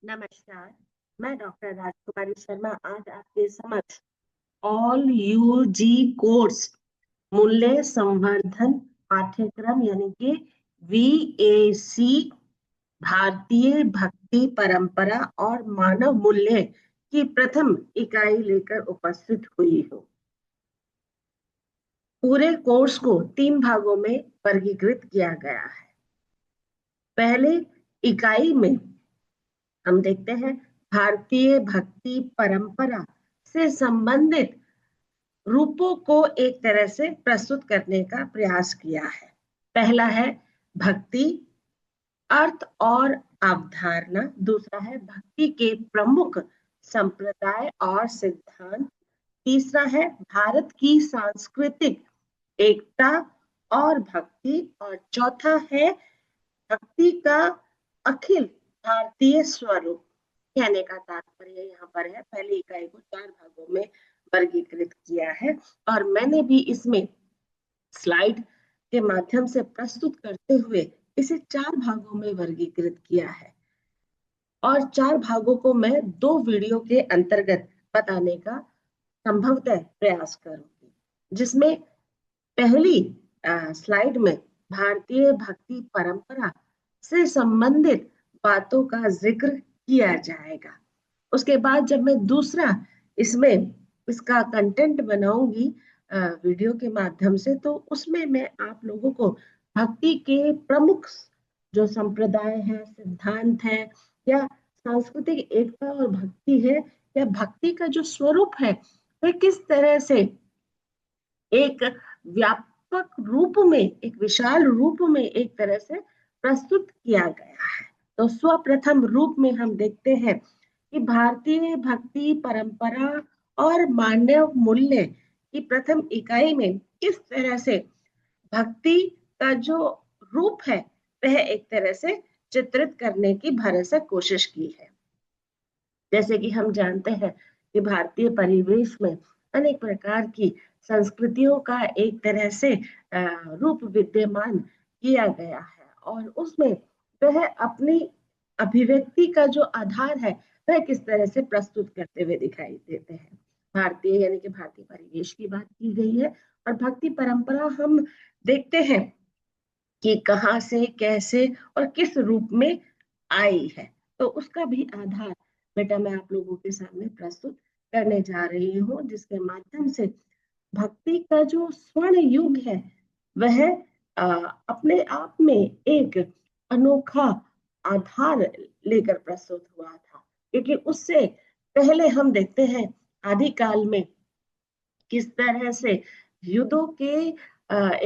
नमस्कार। मैं डॉक्टर राजकुमारी शर्मा आज आपके समक्ष ऑल यूजी कोर्स मूल्य संवर्धन पाठ्यक्रम यानी कि VAC भारतीय भक्ति परंपरा और मानव मूल्य की प्रथम इकाई लेकर उपस्थित हुई हूँ। पूरे कोर्स को 3 भागों में वर्गीकृत किया गया है। पहले इकाई में हम देखते हैं भारतीय भक्ति परंपरा से संबंधित रूपों को एक तरह से प्रस्तुत करने का प्रयास किया है। पहला है भक्ति, अर्थ और अवधारणा। दूसरा है भक्ति के प्रमुख संप्रदाय और सिद्धांत। तीसरा है भारत की सांस्कृतिक एकता और भक्ति। और चौथा है भक्ति का अखिल भारतीय स्वरूप। कहने का तात्पर्य यहाँ पर है पहली इकाई को 4 भागों में वर्गीकृत किया है और मैंने भी इसमें स्लाइड के माध्यम से प्रस्तुत करते हुए इसे 4 भागों में वर्गीकृत किया है और 4 भागों को मैं 2 वीडियो के अंतर्गत बताने का संभवतः प्रयास करूंगी, जिसमें पहली स्लाइड में भारतीय भक्ति परंपरा से संबंधित बातों का जिक्र किया जाएगा। उसके बाद जब मैं दूसरा इसमें इसका कंटेंट बनाऊंगी वीडियो के माध्यम से, तो उसमें मैं आप लोगों को भक्ति के प्रमुख जो संप्रदाय है, सिद्धांत है या सांस्कृतिक एकता और भक्ति है या भक्ति का जो स्वरूप है वह किस तरह से एक व्यापक रूप में, एक विशाल रूप में एक तरह से प्रस्तुत किया गया है। तो सर्वप्रथम रूप में हम देखते हैं कि भारतीय भक्ति परंपरा और मानव मूल्य की प्रथम इकाई में किस तरह से भक्ति का जो रूप है वह एक तरह से चित्रित करने की भरसक कोशिश की है। जैसे कि हम जानते हैं कि भारतीय परिवेश में अनेक प्रकार की संस्कृतियों का एक तरह से रूप विद्यमान किया गया है और उसमें वह अपनी अभिव्यक्ति का जो आधार है वह किस तरह से प्रस्तुत करते हुए दिखाई देते हैं। भारतीय यानी कि भारतीय परिवेश की बात की गई है और भक्ति परंपरा हम देखते हैं कि कहाँ से, कैसे और किस रूप में आई है। तो उसका भी आधार बेटा मैं आप लोगों के सामने प्रस्तुत करने जा रही हूँ, जिसके माध्यम से भक्ति का जो स्वर्ण युग है वह अपने आप में एक अनोखा आधार लेकर प्रस्तुत हुआ था। क्योंकि उससे पहले हम देखते हैं आदिकाल में किस तरह से युद्धों के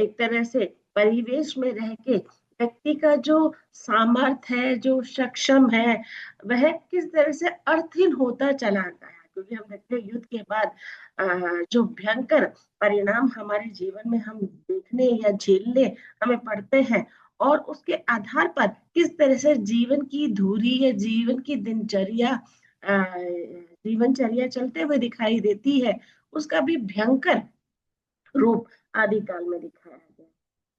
एक तरह से परिवेश में रह के व्यक्ति का जो सामर्थ्य है, जो सक्षम है, वह किस तरह से अर्थहीन होता चला गया। क्योंकि हम देखते हैं युद्ध के बाद जो भयंकर परिणाम हमारे जीवन में हम देखने या झेलने हमें पड़ते हैं और उसके आधार पर किस तरह से जीवन की धुरी या जीवन की जीवनचर्या चलते हुए दिखाई देती है, उसका भी भयंकर रूप आदिकाल में दिखाया गया।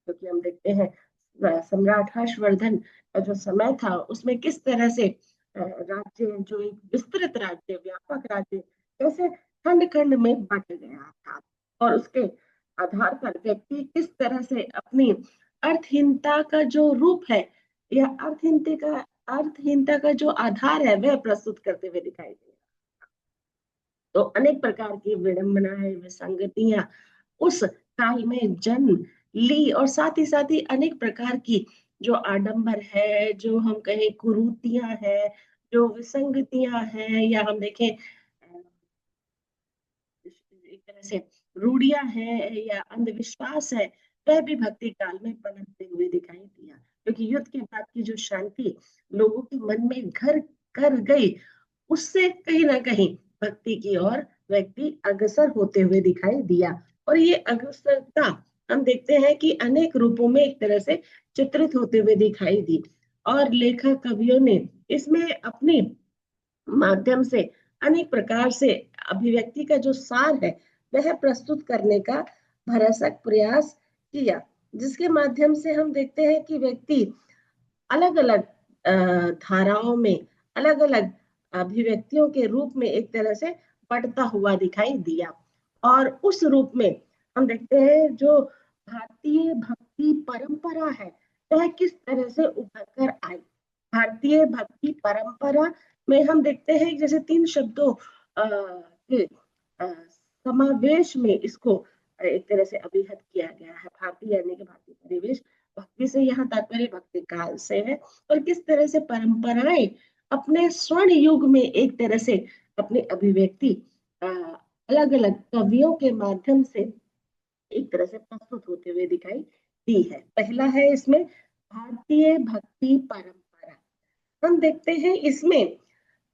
क्योंकि हम देखते हैं सम्राट हर्षवर्धन का जो समय था उसमें किस तरह से राज्य, जो एक विस्तृत राज्य, व्यापक राज्य, कैसे खंड खंड में बट गया था और उसके आधार पर व्यक्ति किस तरह से अपनी अर्थहीनता का जो रूप है या अर्थहीनता का जो आधार है वह प्रस्तुत करते हुए दिखाई दे। तो अनेक प्रकार की विडंबनाएं, विसंगतियां उस काल में जन्म ली और साथ ही अनेक प्रकार की जो आडंबर है, जो हम कहें कुरीतियां है, जो विसंगतियां हैं या हम देखें एक तरह से रूढ़ियां हैं या अंधविश्वास है, वह भी भक्ति काल में पनपते हुए दिखाई दिया। क्योंकि युद्ध के बाद की जो शांति लोगों के मन में घर कर गई, उससे कहीं ना कहीं भक्ति की ओर व्यक्ति अग्रसर होते हुए दिखाई दिया और ये अग्रसरता हम देखते हैं कि अनेक रूपों में एक तरह से चित्रित होते हुए दिखाई दी और लेखक कवियों ने इसमें अपने माध्यम से अनेक प्रकार से अभिव्यक्ति का जो सार है वह प्रस्तुत करने का भरसक प्रयास किया, जिसके माध्यम से हम देखते हैं कि व्यक्ति अलग अलग धाराओं में, अलग अलग अभिव्यक्तियों के रूप में एक तरह से बढ़ता हुआ दिखाई दिया। और उस रूप में हम देखते हैं जो भारतीय भक्ति परंपरा है वह किस तरह से उभर कर आई। भारतीय भक्ति परंपरा में हम देखते हैं जैसे तीन शब्दों के समावेश में इसको एक तरह से अभिहित किया गया है। भारतीय यानी कि भारतीय परिवेश, भक्ति से यहाँ तात्पर्य भक्ति काल से है, और किस तरह से परंपराएं अपने स्वर्ण युग में एक तरह से अपनी अभिव्यक्ति अलग अलग कवियों के माध्यम से एक तरह से प्रस्तुत होते हुए दिखाई दी है। पहला है इसमें भारतीय भक्ति परंपरा। हम देखते हैं इसमें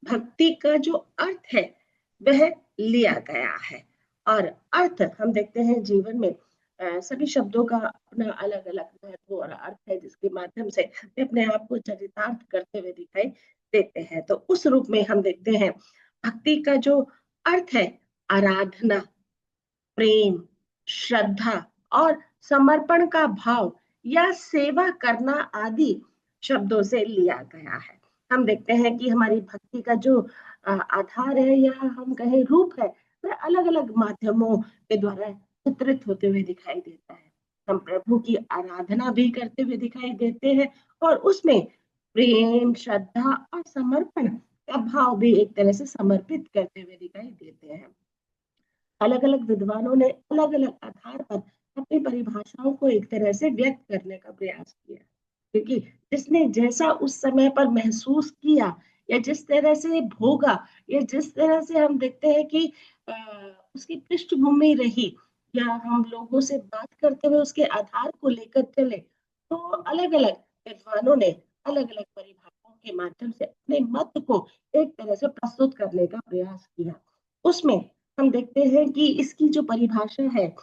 भक्ति का जो अर्थ है वह लिया गया है, और अर्थ हम देखते हैं जीवन में सभी शब्दों का अपना अलग अलग महत्व और अर्थ है, जिसके माध्यम से वे अपने आप को चरितार्थ करते हुए दिखाई देते हैं। तो उस रूप में हम देखते हैं भक्ति का जो अर्थ है आराधना, प्रेम, श्रद्धा और समर्पण का भाव या सेवा करना आदि शब्दों से लिया गया है। हम देखते हैं कि हमारी भक्ति का जो आधार है या हम कहें रूप है वह अलग अलग माध्यमों के द्वारा चित्रित होते हुए दिखाई देता है। हम प्रभु की आराधना भी करते हुए दिखाई देते हैं, और उसमें प्रेम, श्रद्धा और समर्पण का भाव भी एक तरह से समर्पित करते हुए दिखाई देते हैं। अलग अलग विद्वानों ने अलग अलग आधार पर अपनी परिभाषाओं को एक तरह से व्यक्त करने का प्रयास किया, क्योंकि जिसने जैसा उस समय पर महसूस किया या जिस तरह से भोगा या जिस तरह से हम देखते हैं कि उसकी पृष्ठभूमि रही, या हम लोगों से बात करते हुए उसके आधार को लेकर चले, तो अलग अलग विद्वानों ने अलग अलग परिभाषाओं के माध्यम से अपने मत को एक तरह से प्रस्तुत करने का प्रयास किया। उसमें हम देखते हैं कि इसकी जो परिभाषा है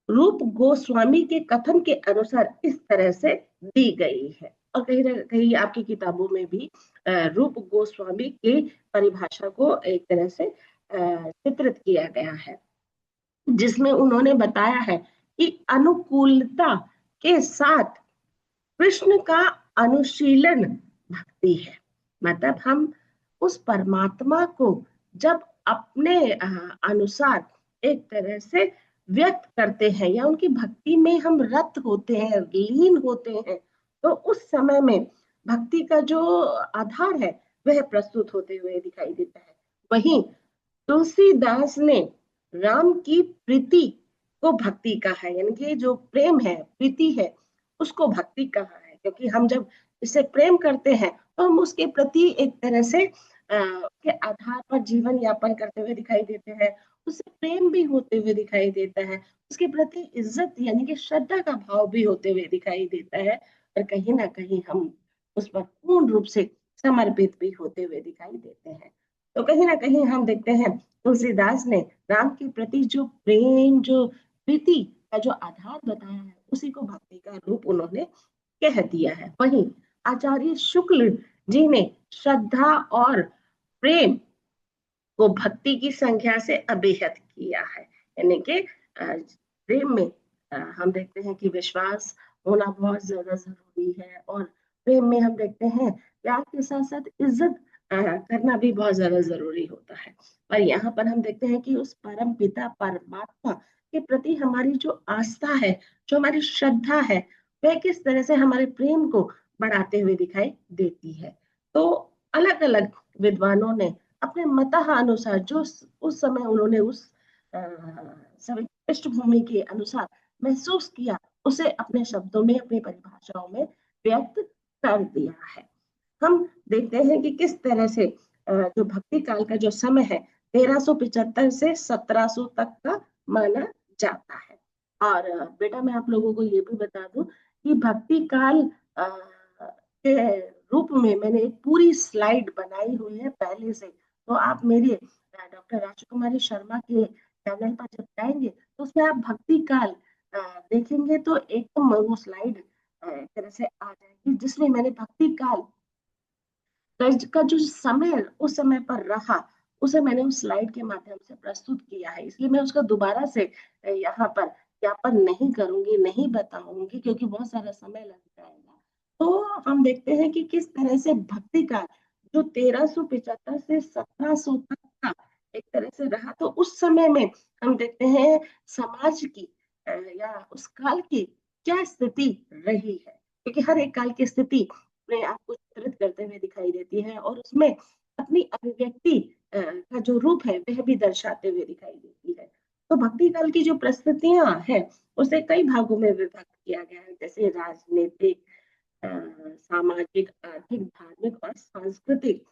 रूप गोस्वामी के कथन के अनुसार इस तरह से दी गई है, और कहीं ना कहीं आपकी किताबों में भी रूप गोस्वामी की परिभाषा को एक तरह से चित्रित किया गया है, जिसमें उन्होंने बताया है कि अनुकूलता के साथ कृष्ण का अनुशीलन भक्ति है। मतलब हम उस परमात्मा को जब अपने अनुसार एक तरह से व्यक्त करते हैं या उनकी भक्ति में हम रत होते हैं, लीन होते हैं, तो उस समय में भक्ति का जो आधार है वह प्रस्तुत होते हुए दिखाई देता है। वहीं तुलसीदास ने राम की प्रीति को भक्ति कहा है, यानी कि जो प्रेम है, प्रीति है, उसको भक्ति कहा है, क्योंकि हम जब इससे प्रेम करते हैं तो हम उसके प्रति एक तरह से के आधार पर जीवन यापन करते हुए दिखाई देते हैं, उससे प्रेम भी होते हुए दिखाई देता है, उसके प्रति इज्जत यानी कि श्रद्धा का भाव भी होते हुए दिखाई देता है, और कहीं ना कहीं हम उस पर पूर्ण रूप से समर्पित भी होते हुए दिखाई देते हैं। तो कहीं ना कहीं हम देखते हैं तुलसीदास ने राम के प्रति जो प्रेम, जो प्रीति का जो आधार बताया है, उसी को भक्ति का रूप उन्होंने कह दिया है। वहीं आचार्य शुक्ल जी ने श्रद्धा और प्रेम को भक्ति की संख्या से अभिहित किया है, यानी कि प्रेम में हम देखते हैं कि विश्वास होना बहुत ज्यादा जरूरी है, और प्रेम में हम देखते हैं प्यार के साथ साथ इज्जत करना भी बहुत ज्यादा जरूरी होता है। और यहाँ पर हम देखते हैं कि उस परम पिता परमात्मा के प्रति हमारी जो आस्था है, जो हमारी श्रद्धा है, वह किस तरह से हमारे प्रेम को बढ़ाते हुए दिखाई देती है। तो अलग अलग विद्वानों ने अपने मतः अनुसार जो उस समय उन्होंने उस समय पृष्ठभूमि के अनुसार महसूस किया, उसे अपने शब्दों में, अपनी परिभाषाओं में व्यक्त कर दिया है। हम देखते हैं कि किस तरह से जो भक्ति काल का जो समय है 1375 से 1700 तक का माना जाता है। और बेटा मैं आप लोगों को ये भी बता दूं कि भक्ति काल के रूप में मैंने एक पूरी स्लाइड बनाई हुई है पहले से, तो आप मेरे डॉक्टर राजकुमारी शर्मा के चैनल पर जब जाएंगे तो उसमें आप भक्ति काल देखेंगे तो एकदम वो स्लाइड एक तरह से आ जाएगी, जिसमें मैंने भक्ति काल का जो समय उस समय पर रहा उसे मैंने उस स्लाइड के माध्यम से प्रस्तुत किया है, इसलिए मैं उसका दोबारा से यहाँ पर ज्ञापन नहीं करूंगी, नहीं बताऊंगी, क्योंकि बहुत सारा समय लग जाएगा। तो हम देखते हैं कि किस तरह से भक्ति का जो 1375 से 1700 तक का एक तरह से रहा, तो उस समय में हम देखते हैं समाज की या उस काल की क्या स्थिति रही है, क्योंकि हर एक काल की स्थिति अपने आप को चित्रित करते हुए दिखाई देती है और उसमें अपनी अभिव्यक्ति का जो रूप है वह भी दर्शाते हुए दिखाई देती है। तो भक्ति काल की जो प्रस्तुतियां हैं उसे कई भागों में विभक्त किया गया है, जैसे राजनीतिक, सामाजिक, आर्थिक, धार्मिक और सांस्कृतिक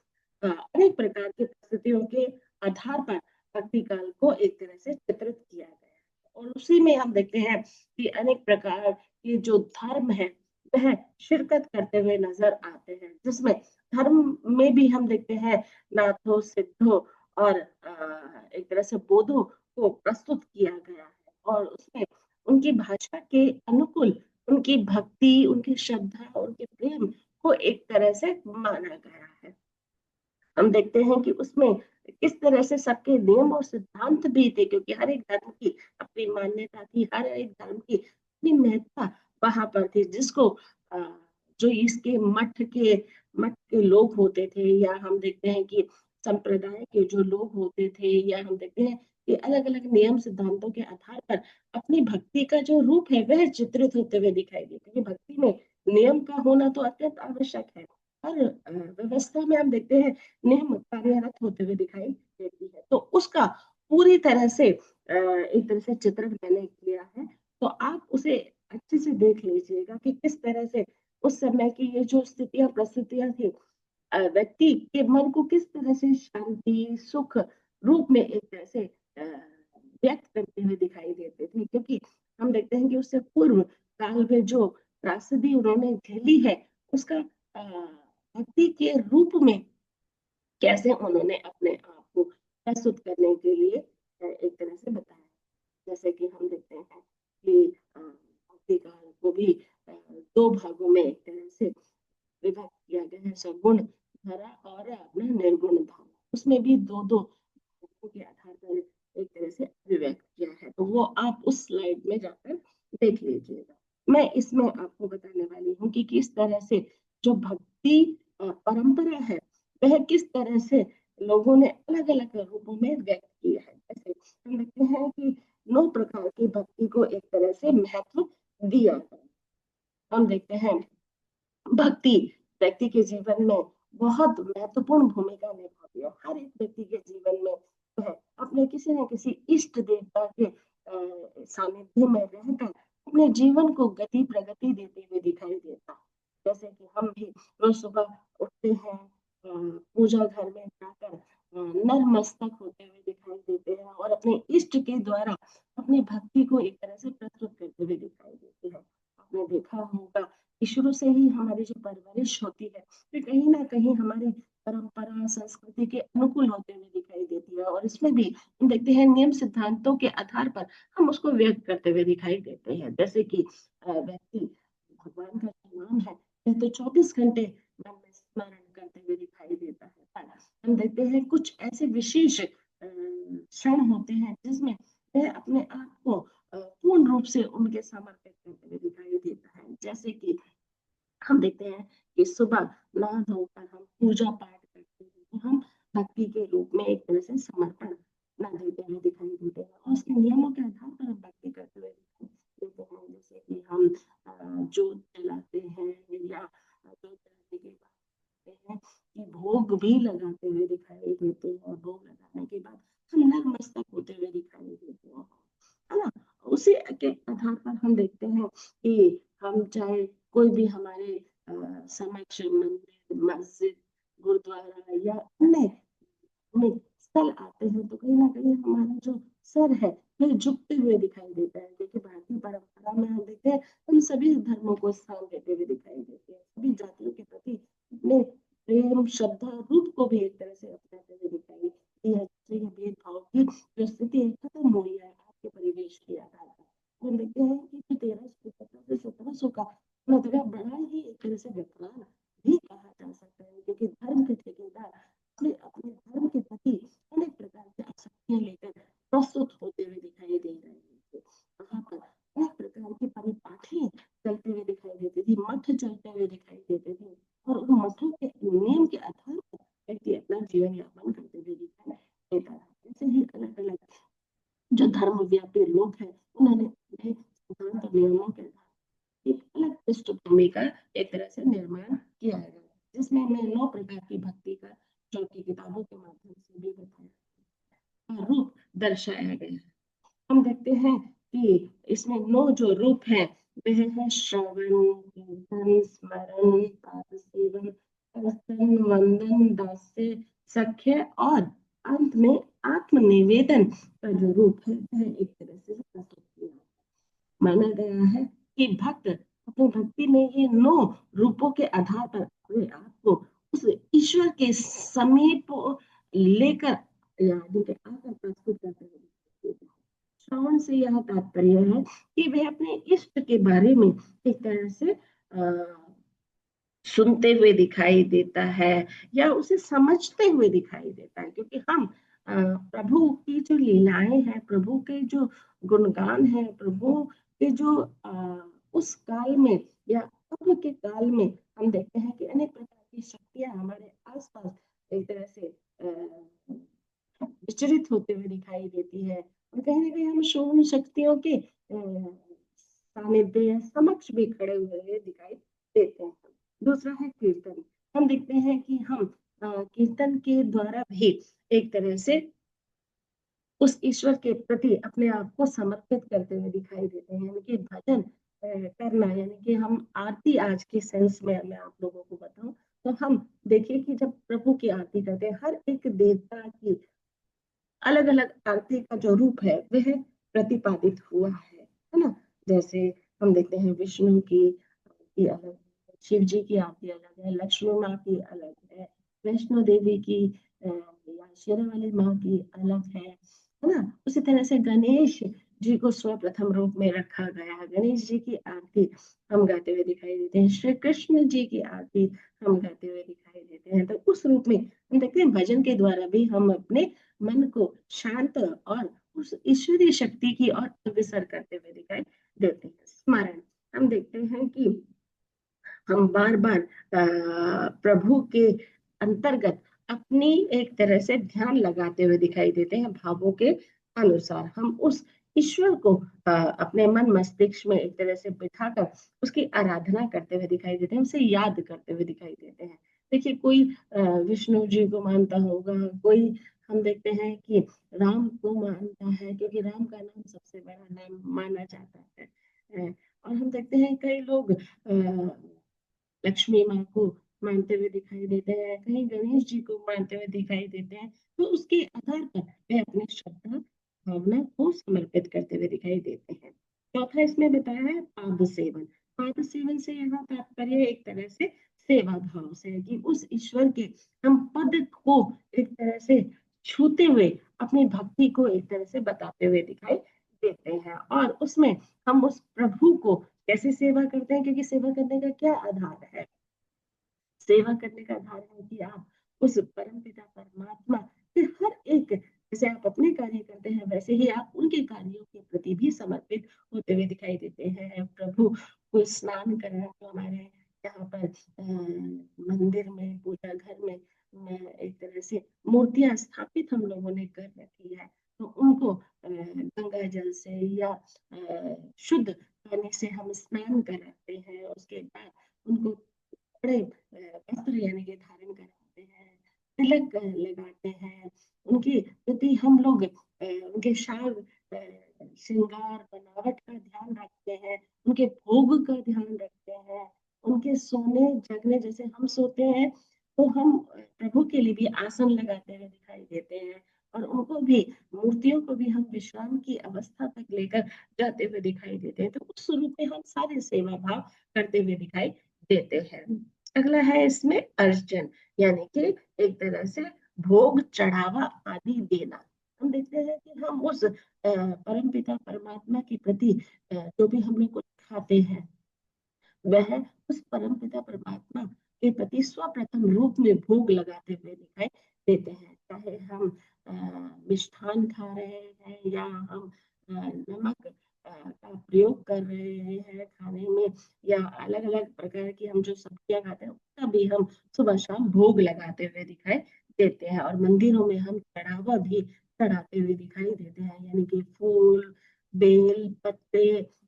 अनेक प्रकार की परिस्थितियों के आधार पर भक्ति काल को एक तरह से चित्रित किया गया है। और उसी में हम देखते हैं कि अनेक प्रकार के जो धर्म है वह शिरकत करते हुए नजर आते हैं, जिसमें धर्म में भी हम देखते हैं नाथों, सिद्धों और एक तरह से बोधों को प्रस्तुत किया गया है और उसमें उनकी भाषा के अनुकूल उनकी भक्ति, उनकी श्रद्धा, उनके प्रेम को एक तरह से माना गया है। हम देखते हैं कि उसमें किस तरह से सबके नियम और सिद्धांत भी थे, क्योंकि हर एक धर्म की अपनी मान्यता थी, हर एक धर्म की अपनी महत्ता वहां पर थी, जिसको जो इसके मठ के लोग होते थे, या हम देखते हैं कि संप्रदाय के जो लोग होते थे, या हम देखते हैं कि अलग अलग नियम सिद्धांतों के आधार पर अपनी भक्ति का जो रूप है वह चित्रित होते हुए दिखाई देते हैं। भक्ति में नियम का होना तो अत्यंत आवश्यक है। हर व्यवस्था में हम देखते हैं नियम कार्यरत होते हुए दिखाई देती है, तो उसका पूरी तरह से एक तरह से चित्रण मैंने किया है। तो आप उसे अच्छे से देख लीजिएगा कि किस तरह से उस समय की ये जो स्थितियां परिस्थितियां थी, व्यक्ति के मन को किस तरह से शांति सुख रूप में एक तरह से व्यक्त करते हुए दिखाई देते थे, क्योंकि हम देखते हैं कि उससे पूर्व काल में जो त्रासदी उन्होंने झेली है उसका भक्ति के रूप में कैसे उन्होंने अपने आप को प्रस्तुत करने के लिए एक तरह से बताया। जैसे कि हम देखते हैं कि भक्ति काल को भी दो भागों में एक तरह से विभक्त किया गया है, सगुण धारा और अपना निर्गुण धारा। उसमें भी दो दो भागों के आधार पर एक तरह से अभिव्यक्त किया है, तो वो आप उस स्लाइड में जाकर देख लीजिएगा। मैं इसमें आपको बताने वाली हूँ कि किस तरह से जो भक्ति परंपरा है वह किस तरह से लोगों ने अलग अलग रूपों में व्यक्त किया है। जैसे हम देखते हैं कि 9 प्रकार की भक्ति को एक तरह से महत्व दिया है। हम देखते हैं भक्ति व्यक्ति के जीवन में बहुत महत्वपूर्ण भूमिका निभाती है। हर एक व्यक्ति के जीवन में वह अपने किसी न किसी इष्ट देवता के सानिध्य में रहकर अपने जीवन को गति प्रगति देते हुए दिखाई देता है। जैसे कि हम भी रोज सुबह उठते हैं, पूजा घर में जाकर नतमस्तक होते हुए दिखाई देते हैं और अपने इष्ट के द्वारा अपनी भक्ति को एक तरह से प्रस्तुत करते हुए दिखाई देते हैं। आपने देखा होगा कि शुरू से ही हमारी जो परवरिश होती है वो कहीं ना कहीं हमारी परंपरा संस्कृति के अनुकूल होते हुए दिखाई देती है, और इसमें भी हम देखते हैं नियम सिद्धांतों के आधार पर हम उसको व्यक्त करते हुए दिखाई देते हैं। जैसे कि व्यक्ति भगवान का जो नाम है वह तो 24 घंटे मन में स्मरण करते हुए दिखाई देता है, पर हम देखते हैं कुछ ऐसे विशेष क्षण होते हैं जिसमें वह अपने आप को पूर्ण रूप से उनके समर्पित करते हुए दिखाई देता है। जैसे कि हम देखते हैं कि सुबह नहा धोकर हम पूजा पाठ करते हैं, तो हम भक्ति के रूप में एक तरह से समर्पण न देते हुए दिखाई देते हैं और उसके नियमों के आधार पर हम भक्ति करते हुए दिखाई देते हैं। जैसे कि हम जोत जलाते हैं, या जोत जलाने के बाद देखते हैं कि भोग भी लगाते हुए दिखाई देते हैं, और भोग लगाने के बाद हम नतमस्तक होते हुए दिखाई देते हैं, है ना। उसी के आधार पर हम देखते हैं कि हम चाहे कोई भी हमारे समक्ष मंदिर, मस्जिद, गुरुद्वारा या अन्य में स्थल आते हैं, तो कहीं ना कहीं हमारा जो सर है वह झुकते हुए दिखाई देता है। देखिए भारतीय परंपरा में हम देखते हैं हम सभी धर्मों को स्थान देते हुए दिखाई देते हैं, सभी जातियों के प्रति अपने प्रेम श्रद्धा रूप को भी एक तरह से अपनाते हुए दिखाई दी है। जैसे ये भेदभाव की जो स्थिति है खत्म हुई है आज के परिवेश के आधार पर। हम देखते हैं कि जो 1350 से 1700 का मतलब बड़ा ही एक तरह से विप्लव भी कहा जा सकता है, क्योंकि धर्म के ठेकेदार अपने अपने धर्म के प्रति अनेक प्रकार की आसक्तियां लेकर प्रस्तुत होते हुए दिखाई दे रहे थे। वहां पर अनेक प्रकार की परिपाठी चलते हुए दिखाई देती थी, मठ चलते हुए दिखाई देते थे, और उन मठों के नियम के आधार पर अपना जीवन यापन करते हुए दिखाई देता है। ऐसे ही अलग अलग जो धर्मव्यापी लोग हैं उन्होंने अपने सिद्धांत और नियमों के आधार एक अलग पृष्ठभूमि का एक तरह से निर्माण किया है, जिसमें हमें 9 प्रकार की भक्ति का, जो कि किताबों के माध्यम से भी बताया रूप दर्शाया गया है। हम देखते हैं कि इसमें 9 जो रूप हैं वह है श्रवण, कीर्तन, स्मरण, पाद सेवन, कीर्तन, वंदन, दास्य, सख्य और अंत में आत्मनिवेदन का जो रूप है वह एक तरह से माना गया है कि भक्त अपनी भक्ति में ये 9 रूपों के आधार पर अपने आप को उस ईश्वर के समीप लेकर आकर प्रस्तुत करते हैं। श्रवण से यह तात्पर्य है कि वे अपने इष्ट के बारे में एक तरह से सुनते हुए दिखाई देता है या उसे समझते हुए दिखाई देता है, क्योंकि हम प्रभु की जो लीलाएं हैं, प्रभु के जो गुणगान है, प्रभु के जो उस काल में या अब के काल में हम देखते हैं कि अनेक प्रकार की शक्तियां हमारे आसपास एक तरह से विचरित होते हुए दिखाई देती है, और कहीं ना कहीं हम शोभन शक्तियों के सानिध्य या समक्ष भी खड़े हुए दिखाई देते हैं। दूसरा है कीर्तन। हम देखते हैं कि हम कीर्तन के द्वारा भी एक तरह से उस ईश्वर के प्रति अपने आप को समर्पित करते हुए दिखाई देते हैं, यानी कि भजन करना, यानी कि हम आरती, आज के सेंस में मैं आप लोगों को बताऊं तो हम देखिए कि जब प्रभु की आरती करते हैं, हर एक देवता की अलग अलग आरती का जो रूप है वह प्रतिपादित हुआ है ना। जैसे हम देखते हैं विष्णु की आरती अलग है, शिव जी की आरती अलग है, लक्ष्मी माँ की अलग है, वैष्णो देवी की या शेरा वाली माँ की अलग है ना। उसी तरह से गणेश जी को सर्वप्रथम रूप में रखा गया है। गणेश जी की आरती हम गाते हुए दिखाई देते हैं, श्री कृष्ण जी की आरती हम गाते हुए दिखाई देते हैं। तो उस रूप में हम देखते हैं भजन के द्वारा भी हम अपने मन को शांत और उस ईश्वरीय शक्ति की ओर अग्रसर करते हुए दिखाई देते हैं। स्मरण, हम देखते हैं कि हम बार बार प्रभु के अंतर्गत अपनी एक तरह से ध्यान लगाते हुए दिखाई देते हैं, भावों के अनुसार हम उस ईश्वर को अपने मन मस्तिष्क में एक तरह से बिठाकर उसकी आराधना करते हुए दिखाई देते हैं, उसे याद करते हुए दिखाई देते हैं। देखिए, कोई विष्णु जी को मानता होगा, कोई हम देखते हैं कि राम को मानता है, क्योंकि राम का नाम सबसे बड़ा नाम माना जाता है। और हम देखते हैं कई लोग लक्ष्मी माँ को मानते हुए दिखाई देते हैं, कहीं गणेश जी को मानते हुए दिखाई देते हैं। तो उसके आधार पर वे अपने श्रद्धा भावना को समर्पित करते हुए दिखाई देते हैं। चौथा इसमें बताया है पाद सेवन। पाद सेवन से यहाँ तात्पर्य एक तरह से सेवा भाव से है कि उस ईश्वर के हम पद को एक तरह से छूते हुए अपनी भक्ति को एक तरह से बताते हुए दिखाई देते हैं, और उसमें हम उस प्रभु को कैसे सेवा करते हैं, क्योंकि सेवा करने का क्या आधार है? सेवा करने का आधार है कि आप उस परम पिता परमात्मा के हर एक, जैसे आप अपने कार्य करते हैं वैसे ही आप उनके कार्यों के प्रति भी समर्पित होते हुए दिखाई देते हैं। प्रभु को स्नान करना, तो हमारे यहाँ पर मंदिर में, पूजा घर में एक तरह से मूर्तियां स्थापित हम लोगों ने कर रखी है, तो उनको गंगा जल से या शुद्ध पानी से हम स्नान कराते हैं। उसके बाद उनको कपड़े वस्त्र यानी कि धारण कराते हैं, तिलक लगाते हैं, उनके प्रति हम लोग उनके साज श्रृंगार बनावट का ध्यान रखते हैं, उनके भोग का ध्यान रखते हैं, उनके सोने जगने, जैसे हम सोते हैं तो हम प्रभु के लिए भी आसन लगाते हुए दिखाई देते हैं, और उनको भी, मूर्तियों को भी हम विश्राम की अवस्था तक लेकर जाते हुए दिखाई देते हैं। तो उस रूप में हम सारे सेवा भाव करते हुए दिखाई देते हैं। अगला है इसमें अर्चन, यानी कि एक तरह से भोग चढ़ावा आदि देना। हम देखते हैं कि हम उस परम पिता परमात्मा के प्रति जो भी हम लोग कुछ खाते हैं वह उस परम पिता परमात्मा के प्रति स्वप्रथम रूप में भोग लगाते हुए दिखाई देते हैं। चाहे हम मिष्ठान खा रहे हैं या हम नमक का प्रयोग कर रहे हैं खाने में, या अलग अलग प्रकार की हम जो सब्जियां खाते हैं उसका भी हम सुबह शाम भोग लगाते हुए दिखाई देते हैं। और मंदिरों में हम चढ़ावा भी चढ़ाते हुए दिखाई देते हैं, यानी कि फूल, बेल पत्ते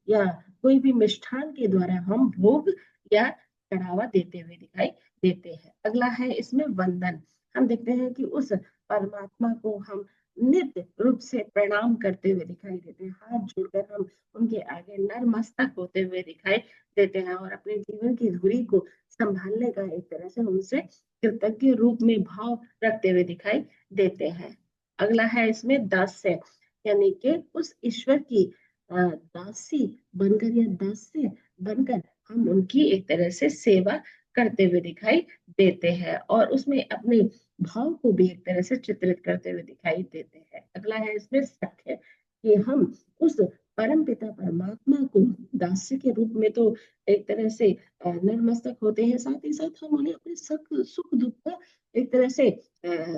या कोई भी मिष्ठान के द्वारा हम भोग या चढ़ावा देते हुए दिखाई देते हैं। अगला है इसमें वंदन। हम देखते हैं कि उस परमात्मा को हम नित्य रूप से प्रणाम करते हुए दिखाई देते हैं, हाथ जोड़कर हम उनके आगे नतमस्तक होते हुए दिखाई देते हैं और अपने जीवन की धुरी को संभालने का एक तरह से उनसे कृतज्ञ रूप में भाव रखते हुए दिखाई देते हैं। अगला है इसमें दास्य, यानी कि उस ईश्वर की दासी बनकर या दास्य बनकर हम उनकी एक तरह से सेवा करते हुए दिखाई देते हैं और उसमें अपने भाव को भी एक तरह से चित्रित करते हुए दिखाई देते हैं। अगला है इसमें सख्य, कि हम उस परम पिता परमात्मा को दास्य के रूप में तो एक तरह से नतमस्तक होते हैं, साथ ही साथ हम उन्हें अपने सुख दुख का एक तरह से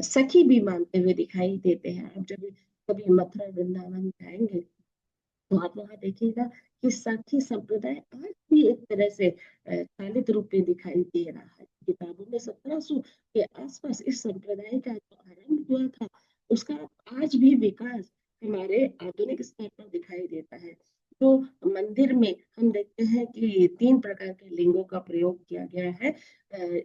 सखी भी मानते हुए दिखाई देते हैं। अब जब कभी मथुरा वृंदावन जाएंगे तो आप वहां देखिएगा कि सखी संप्रदाय आज भी एक तरह से चालित रूप में दिखाई दे रहा है। किताबों में 1700 के आसपास इस संप्रदाय का जो आरंभ हुआ था उसका आज भी विकास हमारे आधुनिक स्तर पर दिखाई देता है। तो मंदिर में हम देखते हैं कि 3 प्रकार के लिंगों का प्रयोग किया गया है,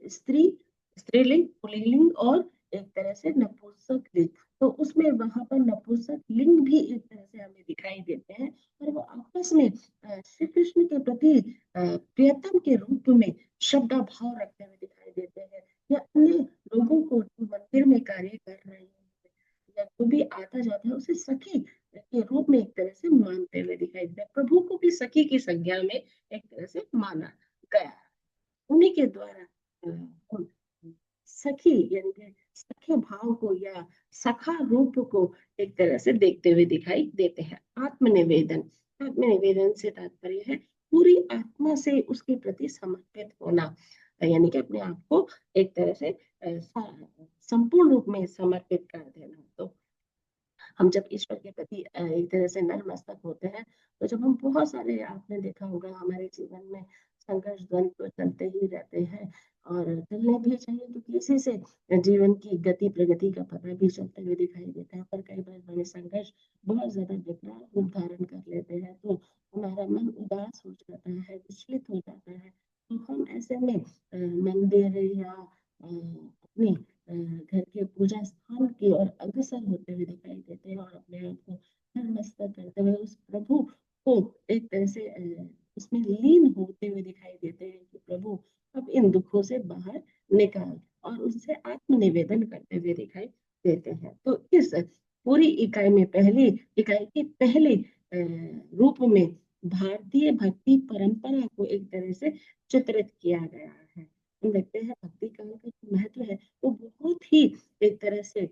स्त्री, स्त्रीलिंग, पुल्लिंग और एक तरह से नपुंसक लिंग। तो उसमें वहां पर नपुंसक लिंग भी एक तरह से हमें दिखाई देते हैं और वो आपस में श्री कृष्ण के प्रति प्रियतम के रूप में श्रद्धा भाव रखते हुए दिखाई देते हैं, या अन्य लोगों को जो मंदिर में कार्य कर रहे हैं या जो भी आता जाता है उसे सखी के रूप में एक तरह से मानते हुए दिखाई देता है। प्रभु को भी सखी की संज्ञा में एक तरह से माना गया है। उन्हीं के द्वारा हम सखी यानी कि सखे भाव को या सखा रूप को एक तरह से देखते हुए दिखाई देते हैं। आत्मनिवेदन, आत्मनिवेदन से तात्पर्य है पूरी आत्मा से उसके प्रति समर्पित होना, यानी कि अपने आप को एक तरह से संपूर्ण रूप में समर्पित कर देना। तो हम जब ईश्वर के प्रति एक तरह से नतमस्तक होते हैं तो जब हम बहुत सारे, आपने देखा होगा हमारे जीवन में संघर्ष द्वंद तो चलते ही रहते हैं और चलने भी चाहिए, क्योंकि इसी से जीवन की गति प्रगति का पता भी चलते हुए दिखाई देता है। पर कई बार हमारे संघर्ष बहुत ज्यादा विकराल रूप धारण कर लेते हैं तो हमारा मन उदास हो जाता है, विचलित हो जाता है। तो हम ऐसे में मंदिर या अपने घर के पूजा स्थान की ओर अग्रसर होते हुए दिखाई देते हैं और अपने आप को नतमस्तक करते हुए उस प्रभु को एक तरह से उसमें लीन होते हुए दिखाई देते हैं कि प्रभु अब इन दुखों से बाहर निकाल, और उससे आत्मनिवेदन करते हुए दिखाई देते हैं। तो इस पूरी इकाई में पहली इकाई के पहले रूप में भारतीय भक्ति परंपरा को एक तरह से चित्रित किया गया है। हम देखते हैं भक्ति काल का जो महत्व है वो बहुत ही एक तरह से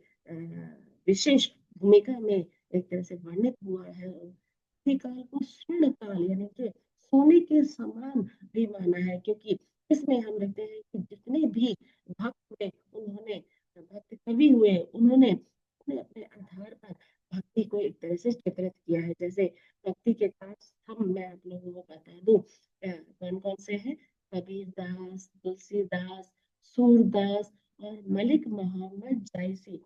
विशेष भूमिका में एक तरह से वर्णित हुआ है। भक्ति काल को स्वर्ण काल यानी कि सोने के समान भी माना है, क्योंकि इसमें हम देखते हैं कि जितने भी भक्त हुए उन्होंने, भक्त कवि हुए उन्होंने अपने अपने आधार पर भक्ति को एक तरह से चित्रित किया है। जैसे भक्ति के 5 स्तंभ मैं आप लोगों को बता दूं कौन कौन से हैं। कबीर दास, तुलसीदास, सूरदास और मलिक मोहम्मद जायसी।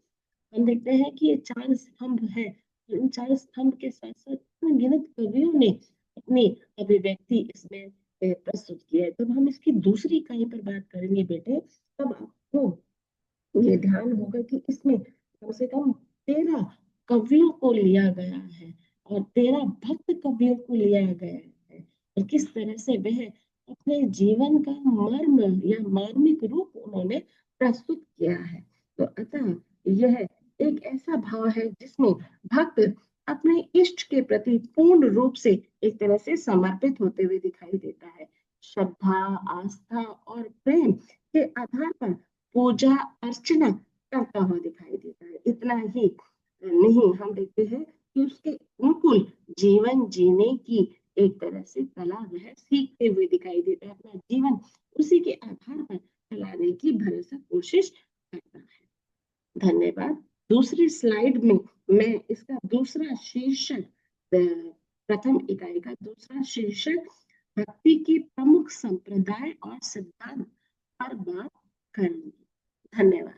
हम देखते हैं कि ये 4 स्तंभ है। इन 4 स्तंभ के साथ साथ अनगिनत कवियों ने अपनी अभिव्यक्ति इसमें प्रस्तुत की है। जब हम इसकी दूसरी इकाई पर बात करेंगे बेटे तब आपको ये ध्यान होगा कि इसमें कम से कम 13 कवियों को लिया गया है और 13 भक्त कवियों को लिया गया है और किस तरह से वह अपने जीवन का मर्म या मार्मिक रूप उन्होंने प्रस्तुत किया है। तो अतः यह एक ऐसा भाव है जिसमें भक्त अपने इष्ट के प्रति पूर्ण रूप से एक तरह से समर्पित होते हुए दिखाई देता है। श्रद्धा, आस्था और प्रेम के आधार पर पूजा अर्चना करता हुआ दिखाई देता है। इतना ही नहीं, हम देखते हैं कि उसके अनुकूल जीवन जीने की एक तरह से कला वह सीखते हुए दिखाई देता है। अपना जीवन उसी के आधार पर चलाने की भरसक कोशिश करता है। धन्यवाद। दूसरी स्लाइड में मैं इसका दूसरा शीर्षक, प्रथम इकाई का दूसरा शीर्षक भक्ति के प्रमुख संप्रदाय और सिद्धांत पर बात करूंगी। धन्यवाद।